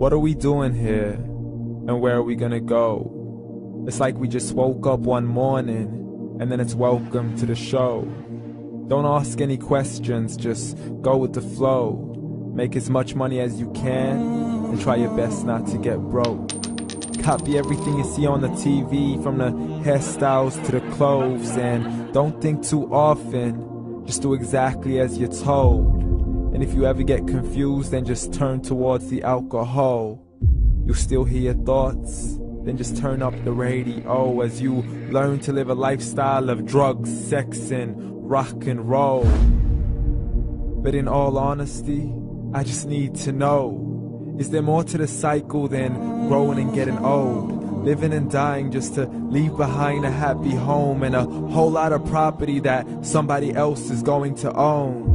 What are we doing here? And where are we gonna go? It's like we just woke up one morning and then it's welcome to the show. Don't ask any questions, just go with the flow. Make as much money as you can and try your best not to get broke. Copy everything you see on the TV, from the hairstyles to the clothes, and don't think too often, just do exactly as you're told. And if you ever get confused, then just turn towards the alcohol. You'll still hear your thoughts, then just turn up the radio as you learn to live a lifestyle of drugs, sex, and rock and roll. But in all honesty, I just need to know, is there more to the cycle than growing and getting old? Living and dying just to leave behind a happy home and a whole lot of property that somebody else is going to own.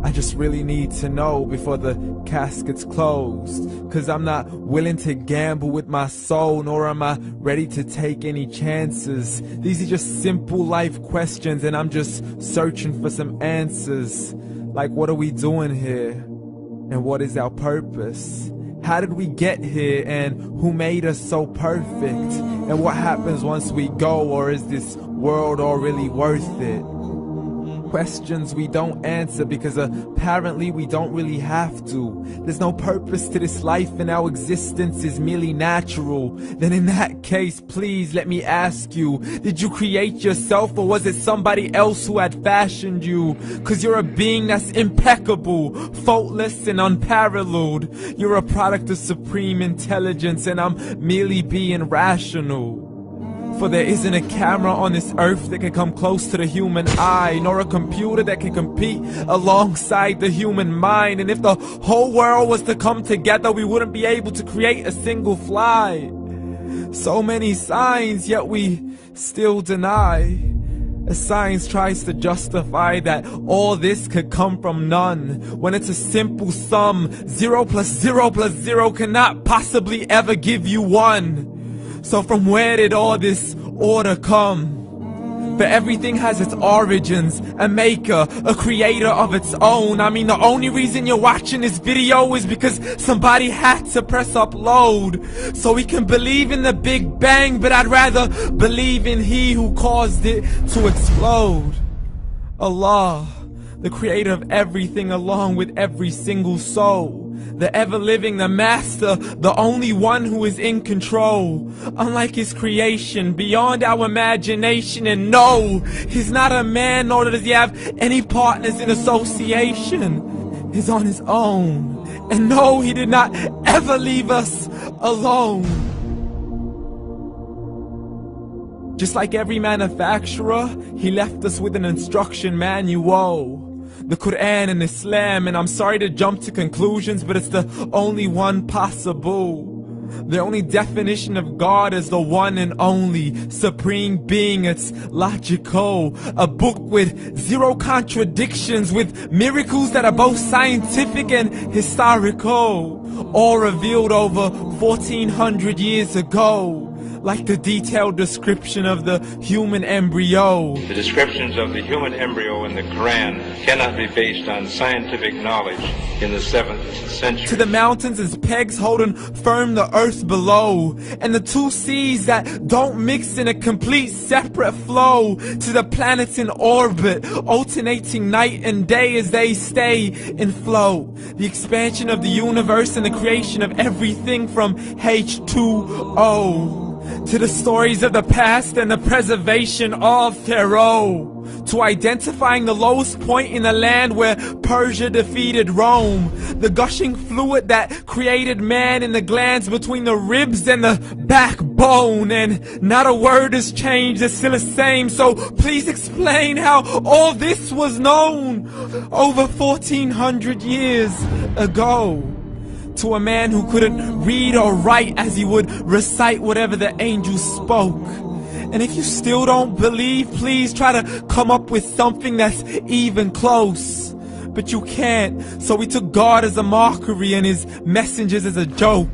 I just really need to know before the casket's closed, 'cause I'm not willing to gamble with my soul, nor am I ready to take any chances. These are just simple life questions and I'm just searching for some answers. Like, what are we doing here? And what is our purpose? How did we get here, and who made us so perfect? And what happens once we go, or is this world all really worth it? Questions we don't answer because apparently we don't really have to. There's no purpose to this life and our existence is merely natural. Then in that case, please let me ask you, did you create yourself, or was it somebody else who had fashioned you? 'Cause you're a being that's impeccable, faultless and unparalleled. You're a product of supreme intelligence and I'm merely being rational. For there isn't a camera on this earth that can come close to the human eye, nor a computer that can compete alongside the human mind. And if the whole world was to come together, we wouldn't be able to create a single fly. So many signs, yet we still deny. As science tries to justify that all this could come from none, when it's a simple sum. 0 plus 0 plus 0 cannot possibly ever give you 1. So from where did all this order come? For everything has its origins, a maker, a creator of its own. I mean, the only reason you're watching this video is because somebody had to press upload. So we can believe in the Big Bang, but I'd rather believe in He who caused it to explode. Allah, the creator of everything along with every single soul. The ever-living, the master, the only one who is in control. Unlike his creation, beyond our imagination. And no, he's not a man, nor does he have any partners in association. He's on his own. And no, he did not ever leave us alone. Just like every manufacturer, he left us with an instruction manual. The Quran and Islam, and I'm sorry to jump to conclusions, but it's the only one possible. The only definition of God is the one and only supreme being. It's logical, a book with 0 contradictions, with miracles that are both scientific and historical, all revealed over 1400 years ago. Like the detailed description of the human embryo. The descriptions of the human embryo in the Quran cannot be based on scientific knowledge in the 7th century. To the mountains as pegs holding firm the earth below, and the 2 seas that don't mix in a complete separate flow. To the planets in orbit, alternating night and day as they stay in flow. The expansion of the universe and the creation of everything from H2O. To the stories of the past and the preservation of Pharaoh. To identifying the lowest point in the land where Persia defeated Rome. The gushing fluid that created man in the glands between the ribs and the backbone. And not a word has changed, it's still the same. So please explain how all this was known over 1400 years ago. To a man who couldn't read or write, as he would recite whatever the angels spoke. And if you still don't believe, please try to come up with something that's even close. But you can't, so we took God as a mockery and his messengers as a joke.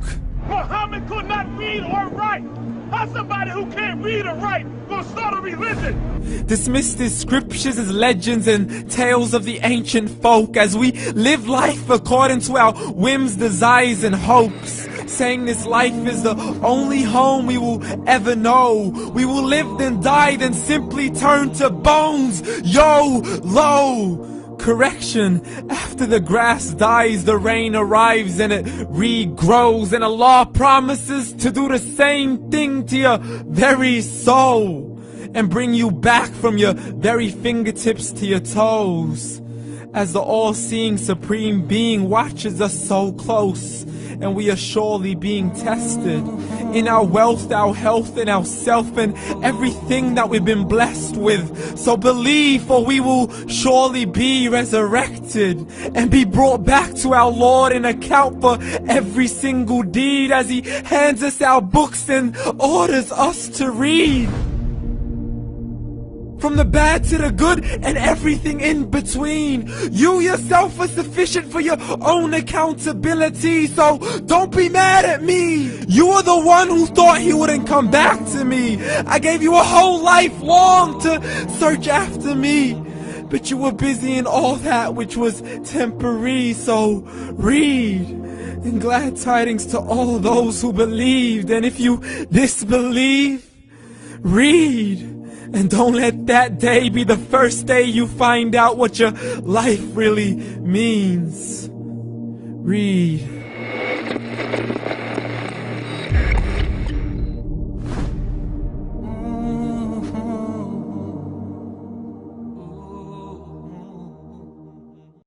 Muhammad could not read or write. How's somebody who can't read or write gonna start a religion? Dismissed his scriptures as legends and tales of the ancient folk, as we live life according to our whims, desires, and hopes. saying this life is the only home we will ever know. We will live then die then simply turn to bones. YOLO! Correction, after the grass dies, the rain arrives and it regrows, and Allah promises to do the same thing to your very soul and bring you back from your very fingertips to your toes, as the all-seeing supreme being watches us so close, and we are surely being tested in our wealth, our health, and our self, and everything that we've been blessed with. So believe, for we will surely be resurrected and be brought back to our Lord and account for every single deed, as He hands us our books and orders us to read. From the bad to the good and everything in between. You yourself are sufficient for your own accountability, so don't be mad at me. You are the one who thought He wouldn't come back to me. I gave you a whole life long to search after me, but you were busy in all that which was temporary. So read, and glad tidings to all those who believed. And if you disbelieve, read. And don't let that day be the first day you find out what your life really means. Read.